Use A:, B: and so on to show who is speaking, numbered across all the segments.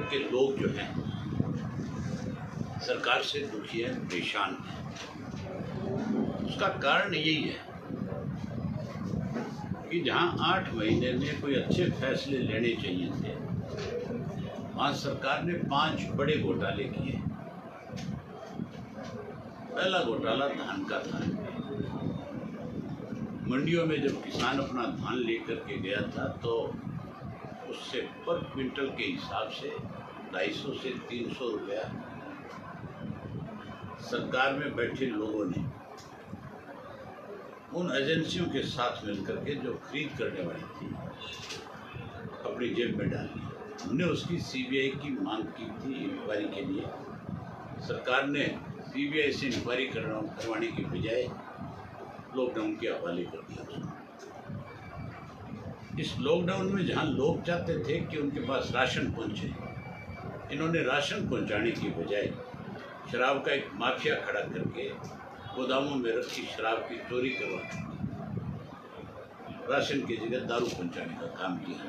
A: के लोग जो हैं सरकार से दुखी हैं, परेशान हैं। उसका कारण यही है कि जहां 8 महीने में कोई अच्छे फैसले लेने चाहिए थे, वहां सरकार ने 5 बड़े घोटाले किए। पहला घोटाला धान का था। मंडियों में जब किसान अपना धान लेकर के गया था तो उससे पर क्विंटल के हिसाब से 250 से 300 रुपया सरकार में बैठे लोगों ने उन एजेंसियों के साथ मिलकर के जो खरीद करने वाली थी अपनी जेब में डाल ली। हमने उसकी सीबीआई की मांग की थी इंक्वायरी के लिए। सरकार ने सीबीआई से इंक्वायरी करवाने की बजाय लॉकडाउन के हवाले कर दिया उसको। इस लॉकडाउन में जहां लोग चाहते थे कि उनके पास राशन पहुंचे, इन्होंने राशन पहुंचाने की बजाय शराब का एक माफिया खड़ा करके गोदामों में रखी शराब की चोरी करवा राशन की जगह दारू पहुंचाने का काम किया।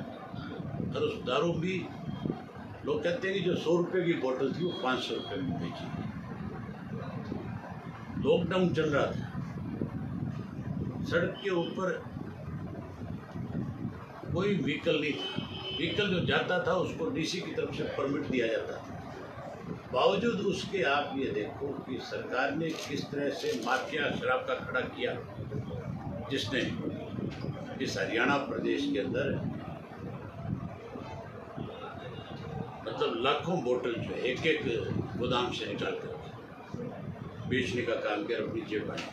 A: और उस दारू भी लोग कहते हैं कि जो 100 रुपये की बोतल थी वो 500 रुपये में बेची। लॉकडाउन चल रहा था, सड़क के ऊपर कोई व्हीकल नहीं था। व्हीकल जो जाता था उसको डीसी की तरफ से परमिट दिया जाता था। बावजूद उसके आप ये देखो कि सरकार ने किस तरह से माफिया शराब का खड़ा किया, जिसने इस हरियाणा प्रदेश के अंदर मतलब लाखों बोतल जो है एक एक गोदाम से निकाल कर बेचने का काम किया, अपनी जेब बनाई।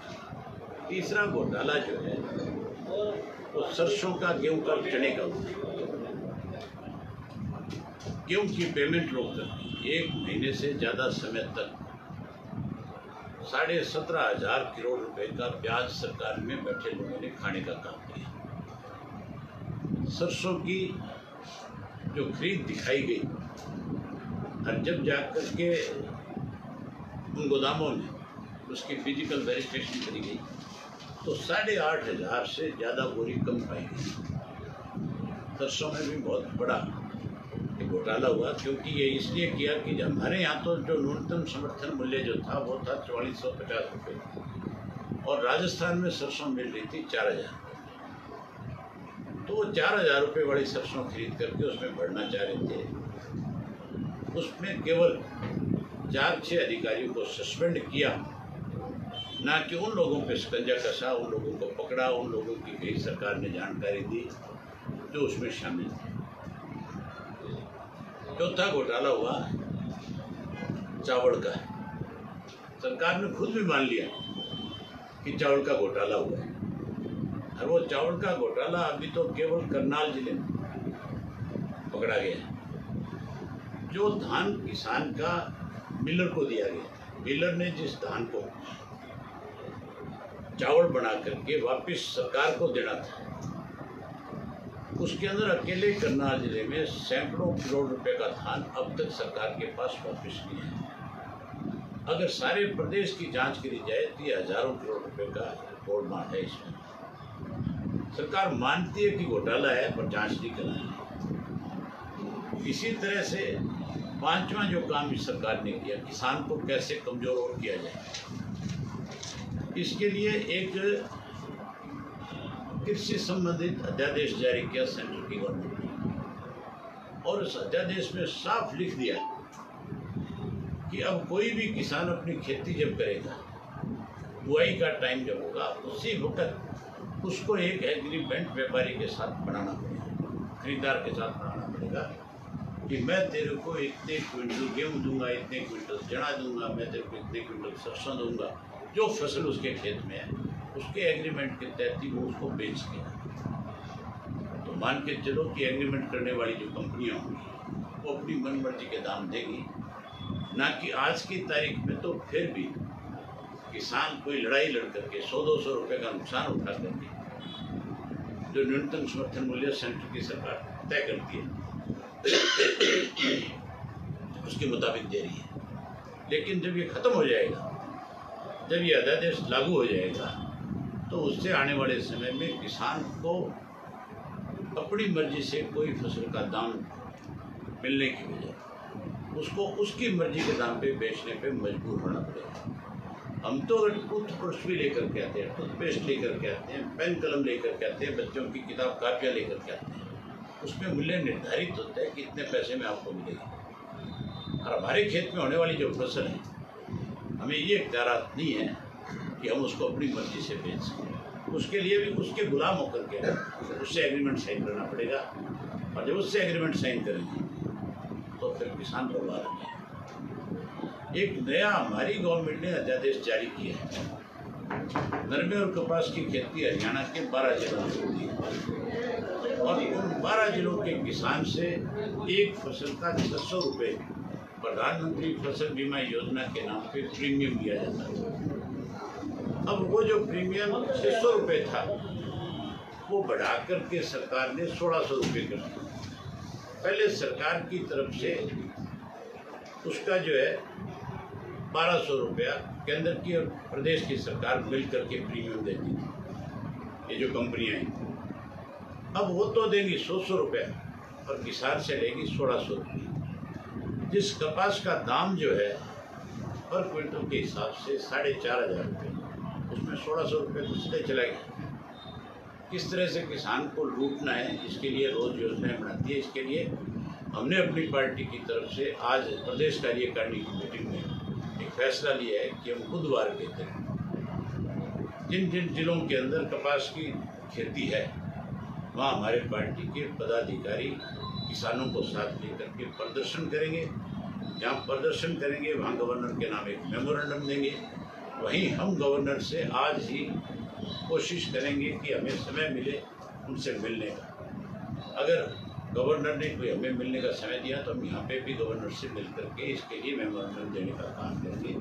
A: तीसरा घोटाला जो है वो सरसों का, गेहूं का, चने का। गेहूं की पेमेंट रोक कर 1 महीने से ज़्यादा समय तक 17,500 करोड़ रुपए का ब्याज सरकार में बैठे लोगों ने खाने का काम किया। सरसों की जो खरीद दिखाई गई और जब जाकर के उन गोदामों में उसकी फिजिकल वेरिफिकेशन करी गई तो 8,500 से ज़्यादा बोरी कम पाई गई। सरसों में भी बहुत बड़ा घोटाला हुआ, क्योंकि ये इसलिए किया कि हमारे यहाँ तो जो न्यूनतम समर्थन मूल्य जो था वो था 4450 रुपये और राजस्थान में सरसों मिल रही थी 4,000। तो वो 4,000 रुपये वाली सरसों खरीद करके उसमें भरना चाह रहे थे। उसमें केवल 4-6 अधिकारियों को सस्पेंड किया, ना कि उन लोगों पे शिकंजा कसा, उन लोगों को पकड़ा, उन लोगों की कई सरकार ने जानकारी दी जो उसमें शामिल थे। चौथा घोटाला हुआ चावल का। सरकार ने खुद भी मान लिया कि चावल का घोटाला हुआ है, और वो चावल का घोटाला अभी तो केवल करनाल जिले में पकड़ा गया। जो धान किसान का मिलर को दिया गया, मिलर ने जिस धान को चावल बना करके वापस सरकार को देना था, उसके अंदर अकेले करनाल जिले में सैकड़ों करोड़ रुपए का धान अब तक सरकार के पास वापस नहीं है। अगर सारे प्रदेश की जांच करी जाए तो ये हजारों करोड़ रुपए का रिकॉर्ड मार है। इसमें सरकार मानती है कि घोटाला है पर जांच नहीं कर रही। इसी तरह से 5वां जो काम इस सरकार ने किया, किसान को कैसे कमजोर और किया जाए, इसके लिए एक कृषि संबंधित अध्यादेश जारी किया सेंट्रल की गवर्नमेंट ने, और उस अध्यादेश में साफ लिख दिया कि अब कोई भी किसान अपनी खेती जब करेगा, बुआई का टाइम जब होगा, उसी वक्त उसको एक एग्रीमेंट व्यापारी के साथ बनाना पड़ेगा, खरीदार के साथ बनाना पड़ेगा कि मैं तेरे को इतने क्विंटल गेहूँ दूंगा, इतने क्विंटल चना दूंगा, मैं तेरे को इतने क्विंटल सरसों दूंगा। जो फसल उसके खेत में है उसके एग्रीमेंट के तहत ही वो उसको बेच देगा। तो मान के चलो कि एग्रीमेंट करने वाली जो कंपनियां होंगी वो अपनी मनमर्जी के दाम देगी, ना कि आज की तारीख में तो फिर भी किसान कोई लड़ाई लड़ करके 100-200 रुपये का नुकसान उठा करके जो न्यूनतम समर्थन मूल्य सेंटर की सरकार तय करती है उसके मुताबिक दे रही है। लेकिन जब ये खत्म हो जाएगा, जब ये अध्यादेश लागू हो जाएगा, तो उससे आने वाले समय में किसान को अपनी मर्जी से कोई फसल का दाम मिलने की बजाय उसको उसकी मर्जी के दाम पे बेचने पे मजबूर होना पड़ेगा। हम तो अगर टूथब्रश भी लेकर के आते हैं, टूथपेस्ट लेकर के आते हैं, पेन कलम लेकर के आते हैं, बच्चों की किताब कापियाँ लेकर के आते हैं, उसमें मूल्य निर्धारित होता है कि इतने पैसे में आपको मिलेगी। और हमारे खेत में होने वाली जो फसल है, हमें ये इख्तियार नहीं है कि हम उसको अपनी मर्जी से बेच सकें। उसके लिए भी उसके गुलाम होकर के उससे एग्रीमेंट साइन करना पड़ेगा, और जब उससे एग्रीमेंट साइन करेंगे तो फिर किसान बर्बाद होंगे। एक नया हमारी गवर्नमेंट ने अध्यादेश जारी किया है। नरमे और कपास की खेती हरियाणा के 12 जिलों में होती है, और उन 12 जिलों के किसान से एक फसल का 600 रुपये प्रधानमंत्री फसल बीमा योजना के नाम पे प्रीमियम दिया जाता है। अब वो जो प्रीमियम 600 रुपये था, वो बढ़ा करके सरकार ने 1600 रुपये कर दिया। पहले सरकार की तरफ से उसका जो है 1200 रुपया केंद्र की और प्रदेश की सरकार मिल करके प्रीमियम देती थी, ये जो कंपनियां हैं। अब वो तो देंगी 100 रुपया और किसान से लेगी 1600 रुपये। जिस कपास का दाम जो है पर क्विंटल के हिसाब से 4500 रुपये, उसमें 1600 रुपये तो सीधे चला गया। किस तरह से किसान को लूटना है, इसके लिए रोज योजनाएं बनाती है। इसके लिए हमने अपनी पार्टी की तरफ से आज प्रदेश कार्यकारिणी की मीटिंग में एक फैसला लिया है कि हम बुधवार के दिन जिन जिन जिलों के अंदर कपास की खेती है, वहाँ हमारे पार्टी के पदाधिकारी किसानों को साथ लेकर के प्रदर्शन करेंगे। जहाँ प्रदर्शन करेंगे वहाँ गवर्नर के नाम एक मेमोरेंडम देंगे। वहीं हम गवर्नर से आज ही कोशिश करेंगे कि हमें समय मिले उनसे मिलने का। अगर गवर्नर ने कोई हमें मिलने का समय दिया तो हम यहाँ पे भी गवर्नर से मिल करके इसके लिए मेमोरेंडम देने का काम करेंगे।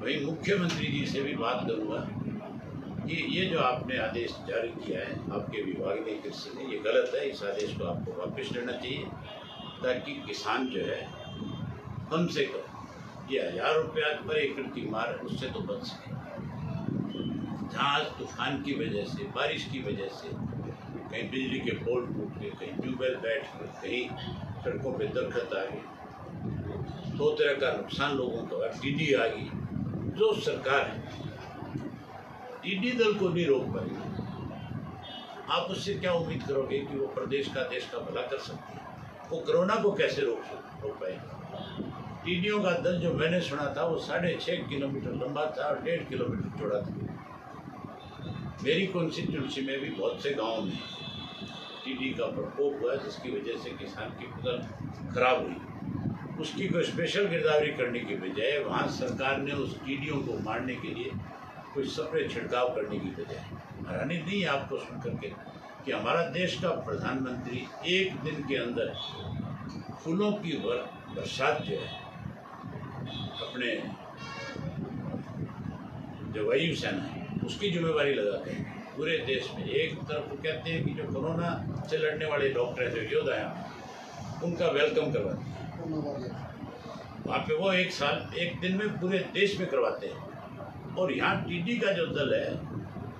A: वहीं मुख्यमंत्री जी से भी बात करूँगा कि ये जो आपने आदेश जारी किया है आपके विभाग ने, कृषि ने, ये गलत है। इस आदेश को आपको वापस लेना चाहिए, ताकि किसान जो है कम से कम ये 1000 रुपया पर एकड़ की मार उससे तो बच सके। जहाँ तूफान की वजह से, बारिश की वजह से कहीं बिजली के पोल टूट गए, कहीं ट्यूबवेल बैठ गए, कहीं सड़कों पे दरख्त आ गई, 2 तरह का नुकसान लोगों का, टिड्डी आ गई। जो सरकार है टिड्डी दल को नहीं रोक पाएगी, आप उससे क्या उम्मीद करोगे कि वो प्रदेश का, देश का भला कर सकती है? वो कोरोना को कैसे रोक पाएगी? टिड्डियों का दल जो मैंने सुना था वो 6.5 किलोमीटर लंबा था और 1.5 किलोमीटर चौड़ा था। मेरी कॉन्स्टिट्यूंसी में भी बहुत से गाँव में टिड्डी का प्रकोप हुआ, जिसकी वजह से किसान की फसल खराब हुई। उसकी कोई स्पेशल गिरदावरी करने के बजाय वहाँ सरकार ने उस टिड्डियों को मारने के लिए कोई स्प्रे छिड़काव करने की बजाय, हैरानी नहीं है आपको सुन करके कि हमारा देश का प्रधानमंत्री एक दिन के अंदर फूलों की बरसात जो है अपने जो वायुसेना है उसकी जिम्मेवारी लगाते हैं पूरे देश में। एक तरफ वो कहते हैं कि जो कोरोना से लड़ने वाले डॉक्टर हैं, जो योद्धा हैं, उनका वेलकम करवाते हैं। वहाँ पे वो एक दिन में पूरे देश में करवाते हैं। और यहाँ टिड्डी का जो दल है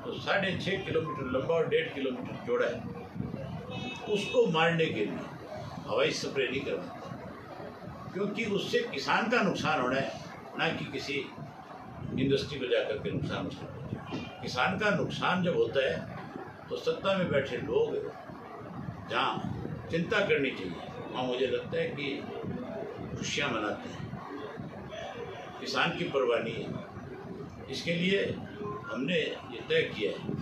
A: तो 6.5 किलोमीटर लंबा और 1.5 किलोमीटर चौड़ा है, उसको मारने के लिए हवाई स्प्रे नहीं करवाते, क्योंकि उससे किसान का नुकसान होना है, ना कि किसी इंडस्ट्री को जाकर के नुकसान उसको। किसान का नुकसान जब होता है तो सत्ता में बैठे लोग जहाँ चिंता करनी चाहिए वहाँ मुझे लगता है कि खुशियाँ मनाते हैं, किसान की परवाह नहीं है। इसके लिए हमने ये तय किया है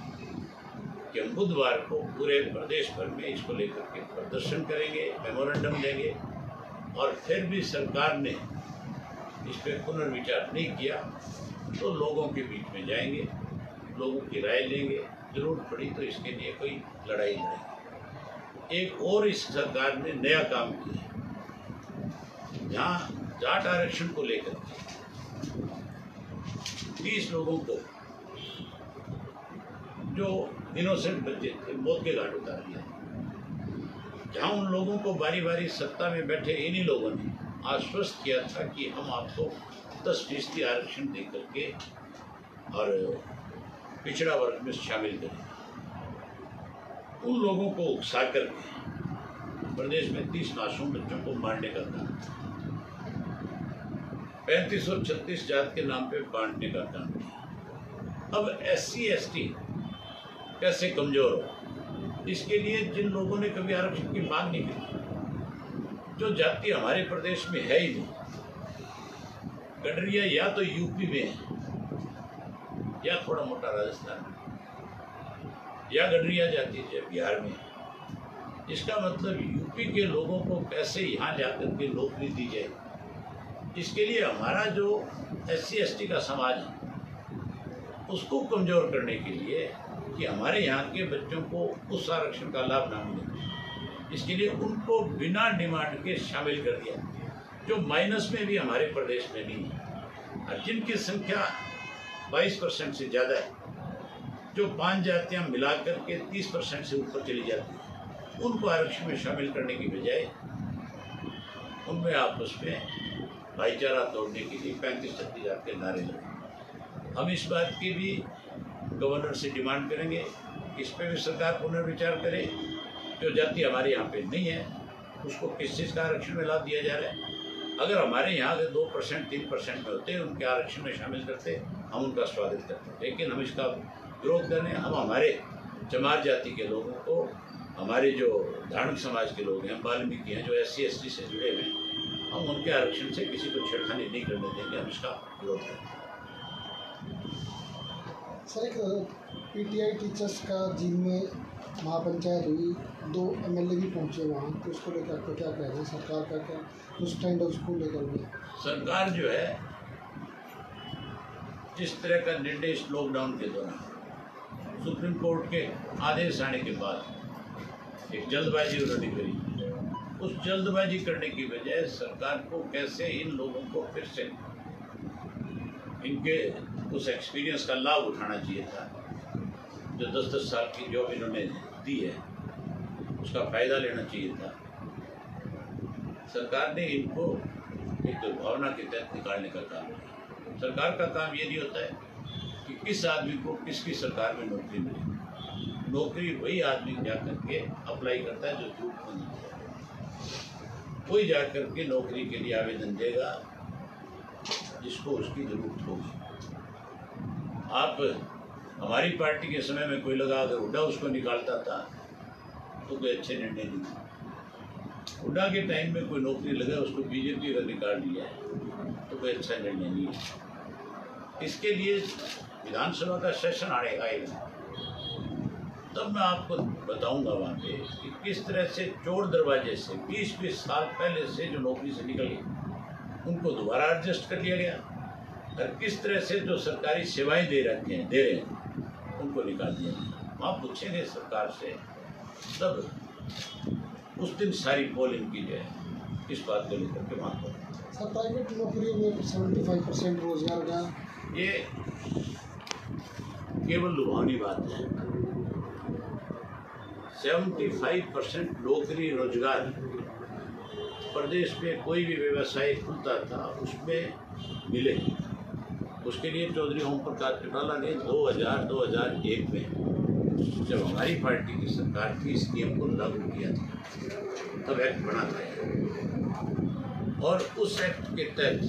A: कि हम बुधवार को पूरे प्रदेश भर में इसको लेकर के प्रदर्शन करेंगे, मेमोरेंडम देंगे, और फिर भी सरकार ने इस पर पुनर्विचार नहीं किया तो लोगों के बीच में जाएंगे, लोगों की राय लेंगे, जरूरत पड़ी तो इसके लिए कोई लड़ाई लड़ेंगे। एक और इस सरकार ने नया काम किया, जहाँ जाट आरक्षण को लेकर 30 लोगों को जो इनोसेंट बच्चे थे मौत के घाट उतार दिया। जहाँ उन लोगों को बारी बारी सत्ता में बैठे इन्हीं लोगों ने आश्वस्त किया था कि हम आपको 10% आरक्षण दे करके और पिछड़ा वर्ग में शामिल करें। उन लोगों को उकसा करके प्रदेश में 30 मासूम बच्चों को मारने का काम। 35 और 36 जात के नाम पे बांटने का काम किया। अब SC ST कैसे कमजोर हो, इसके लिए जिन लोगों ने कभी आरक्षण की मांग नहीं की, जो जाति हमारे प्रदेश में है ही नहीं, गडरिया या तो यूपी में है या थोड़ा मोटा राजस्थान में, या गडरिया जाति है बिहार में। इसका मतलब यूपी के लोगों को कैसे यहाँ जाकर के नौकरी दी जाए, इसके लिए हमारा जो SC ST का समाज है उसको कमज़ोर करने के लिए कि हमारे यहाँ के बच्चों को उस आरक्षण का लाभ ना मिले, इसके लिए उनको बिना डिमांड के शामिल कर दिया, जो माइनस में भी हमारे प्रदेश में नहीं है। और जिनकी संख्या 22% से ज़्यादा है, जो 5 जातियाँ मिलाकर के 30% से ऊपर चली जाती हैं, उनको आरक्षण में शामिल करने की बजाय उनमें आपस में भाईचारा तोड़ने के लिए 35-36 जात के नारे लगे। हम इस बात की भी गवर्नर से डिमांड करेंगे, इस पर भी सरकार पुनर्विचार करे। जो जाति हमारे यहाँ पे नहीं है उसको किस चीज़ का आरक्षण में लाभ दिया जा रहा है। अगर हमारे यहाँ के 2% 3% में होते, उनके आरक्षण में शामिल करते, हम उनका स्वागत करते, लेकिन हम इसका विरोध करने, हम हमारे चमार जाति के लोगों को, हमारे जो धार्मिक समाज के लोग हैं, वाल्मीकि हैं, जो SC ST से जुड़े हुए हैं, हम उनके आरक्षण से किसी को छेड़खानी नहीं करने देंगे, हम इसका विरोध करेंगे।
B: सर, एक PTI टीचर्स का जींद में महापंचायत हुई, 2 MLA भी पहुंचे वहाँ, तो उसको लेकर आपको क्या कहना है? सरकार का क्या उस टाइम उसको लेकर में?
A: सरकार जो है, जिस तरह का निर्णय इस लॉकडाउन के दौरान सुप्रीम कोर्ट के आदेश आने के बाद एक जल्दबाजी उन्होंने करी, उस जल्दबाजी करने की बजाय सरकार को कैसे इन लोगों को फिर से इनके उस एक्सपीरियंस का लाभ उठाना चाहिए था, जो 10-10 साल की जॉब इन्होंने दी है उसका फ़ायदा लेना चाहिए था। सरकार ने इनको एक दुर्भावना के तहत निकालने का काम किया। सरकार का काम ये नहीं होता है कि किस आदमी को किसकी सरकार में नौकरी मिले। नौकरी वही आदमी जाकर के अप्लाई करता है जो जरूरतमंद है, कोई जाकर के नौकरी के लिए आवेदन देगा जिसको उसकी ज़रूरत होगी। आप हमारी पार्टी के समय में कोई लगा अगर हुड्डा उसको निकालता था तो कोई अच्छे निर्णय नहीं था। हुड्डा के टाइम में कोई नौकरी लगा उसको बीजेपी अगर निकाल दिया तो कोई अच्छा निर्णय नहीं है। इसके लिए विधानसभा का सेशन आएगा तब मैं आपको बताऊंगा वहाँ पे कि किस तरह से चोर दरवाजे से 20-20 साल पहले से जो नौकरी से निकले उनको दोबारा एडजस्ट कर लिया गया, और किस तरह से जो सरकारी सेवाएं दे रहे हैं उनको निकाल दिया गया। आप पूछेंगे सरकार से, तब उस दिन सारी पोलिंग की जाए इस बात को लेकर के वहाँ पर।
B: सर, प्राइवेट नौकरियों में 75% रोजगार का,
A: ये केवल लुभावनी बात है। 75% नौकरी रोजगार प्रदेश में कोई भी व्यवसाय खुलता था उसमें मिले। उसके लिए चौधरी ओम प्रकाश चौटाला ने 2001 में जब हमारी पार्टी की सरकार थी इस नियम को लागू किया था, तब एक्ट बना था, और उस एक्ट के तहत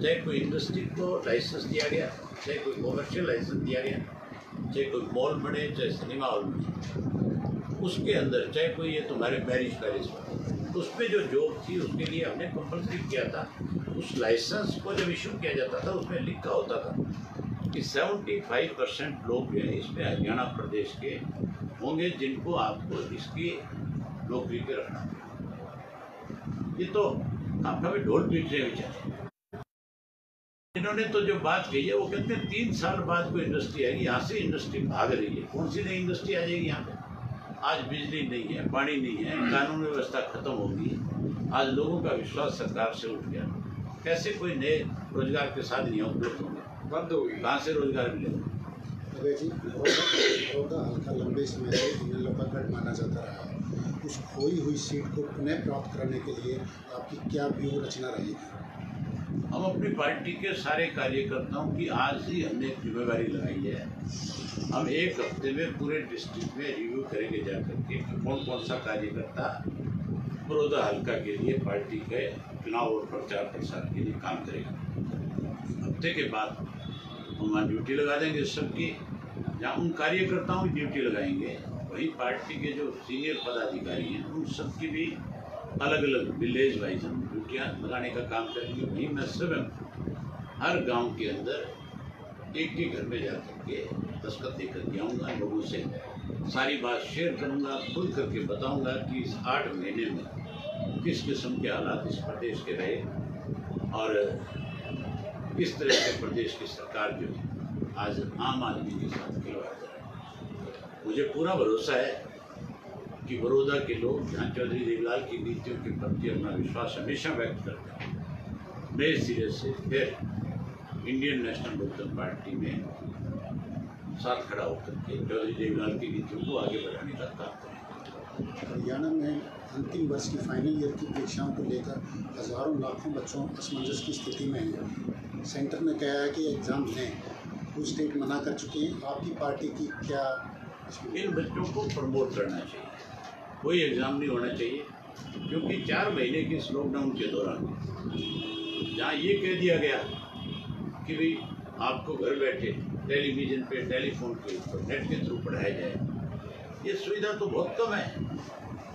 A: चाहे कोई इंडस्ट्री को लाइसेंस दिया गया, चाहे कोई कॉमर्शियल लाइसेंस दिया गया, चाहे कोई मॉल बने, चाहे सिनेमा हॉल बने, उसके अंदर चाहे कोई ये तुम्हारे मैरिज पैलेस बने, उसमें जो जॉब थी उसके लिए हमने कंपल्सरी किया था। उस लाइसेंस को जब इशू किया जाता था उसमें लिखा होता था कि 75% लोग जो है इसमें हरियाणा प्रदेश के होंगे जिनको आपको इसकी नौकरी पे रखना। ये तो आप हमें ढोल पीट रहे बेचारे। इन्होंने तो जो बात कही है वो कहते हैं 3 साल बाद कोई इंडस्ट्री आएगी, यहाँ से इंडस्ट्री भाग रही है। कौन सी नई इंडस्ट्री आ जाएगी यहाँ पे? आज बिजली नहीं है, पानी नहीं है, कानून व्यवस्था खत्म होगी, आज लोगों का विश्वास सरकार से उठ गया, कैसे कोई नए रोजगार के साधन यहाँ उपलब्ध होंगे? बंद होगी, कहाँ से रोजगार मिलेगा?
B: अरे जी, बड़ौदा हल्का लंबे समय से इनेलो का गढ़ माना जाता रहा है। उस खोई हुई सीट को पुनः प्राप्त करने के लिए आपकी क्या व्यूह रचना रहेगी?
A: हम अपनी पार्टी के सारे कार्यकर्ताओं की आज ही हमने एक जिम्मेवारी लगाई है। हम 1 हफ्ते में पूरे डिस्ट्रिक्ट में रिव्यू करेंगे जाकर के कौन कौन सा कार्यकर्ता बड़ौदा हल्का के लिए पार्टी के चुनाव और प्रचार प्रसार के लिए काम करेगा। हफ्ते के बाद हम वहाँ ड्यूटी लगा देंगे सबकी, जहाँ उन कार्यकर्ताओं की ड्यूटी लगाएंगे, वहीं पार्टी के जो सीनियर पदाधिकारी हैं उन सबकी भी अलग अलग विलेज वाइज हम ड्यूटियाँ लगाने का काम करेंगे। वहीं मैं स्वयं हर गांव के अंदर एक एक घर में जा करके दस्तखत दे करके आऊँगा, लोगों से सारी बात शेयर करूँगा, खुल करके बताऊँगा कि इस 8 महीने में किस किस्म के हालात इस प्रदेश के रहे और किस तरह से प्रदेश की सरकार जो है आज आम आदमी के साथ खिलवाड़ कर रही है। मुझे पूरा भरोसा है कि बड़ौदा के लोग जहाँ चौधरी देवीलाल की नीतियों के प्रति अपना विश्वास हमेशा व्यक्त करते हैं, नए सिरे से फिर इंडियन नेशनल लोकदल पार्टी में साथ खड़ा होकर के चौधरी देवीलाल की नीतियों को आगे बढ़ाने का काम करेंगे।
C: हरियाणा में अंतिम वर्ष की फाइनल ईयर की परीक्षाओं को लेकर हज़ारों लाखों बच्चों असमंजस की स्थिति में हैं। सेंटर ने कहा है कि एग्ज़ाम लें, कुछ स्टेट मना कर चुकी हैं। आपकी पार्टी की क्या?
A: इन बच्चों को प्रमोट करना चाहिए, कोई एग्ज़ाम नहीं होना चाहिए, क्योंकि 4 महीने के इस लॉकडाउन के दौरान जहाँ ये कह दिया गया कि भाई आपको घर बैठे टेलीविज़न पे, टेलीफोन के ऊपर, नेट के थ्रू पढ़ाया जाए, ये सुविधा तो बहुत कम है।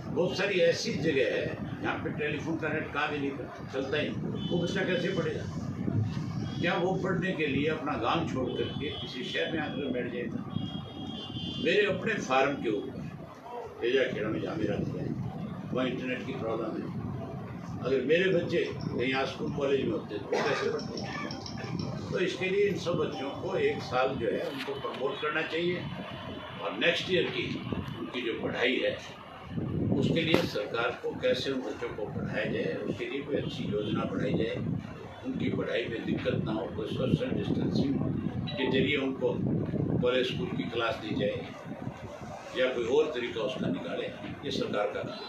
A: बहुत सारी ऐसी जगह है जहाँ पे टेलीफोन का नेट काम ही नहीं चलता ही, वो बच्चा कैसे पढ़ेगा? क्या वो पढ़ने के लिए अपना गांव छोड़ करके किसी शहर में आकर बैठ जाएगा? मेरे अपने फार्म के ऊपर एजा खेड़ा में जहाँ मेरा घर है वहाँ इंटरनेट की प्रॉब्लम है। अगर मेरे बच्चे कहीं स्कूल कॉलेज में होते तो कैसे पढ़ते? तो इसके लिए इन सब बच्चों को 1 साल जो है उनको प्रमोट करना चाहिए और नेक्स्ट ईयर की उनकी जो पढ़ाई है उसके लिए सरकार को कैसे उन बच्चों को पढ़ाया जाए, उसके लिए कोई अच्छी योजना बनाई जाए, उनकी पढ़ाई में दिक्कत ना हो, कोई सोशल डिस्टेंसिंग के जरिए उनको कॉलेज स्कूल की क्लास दी जाए या कोई और तरीका उसका निकाले, ये सरकार का काम है।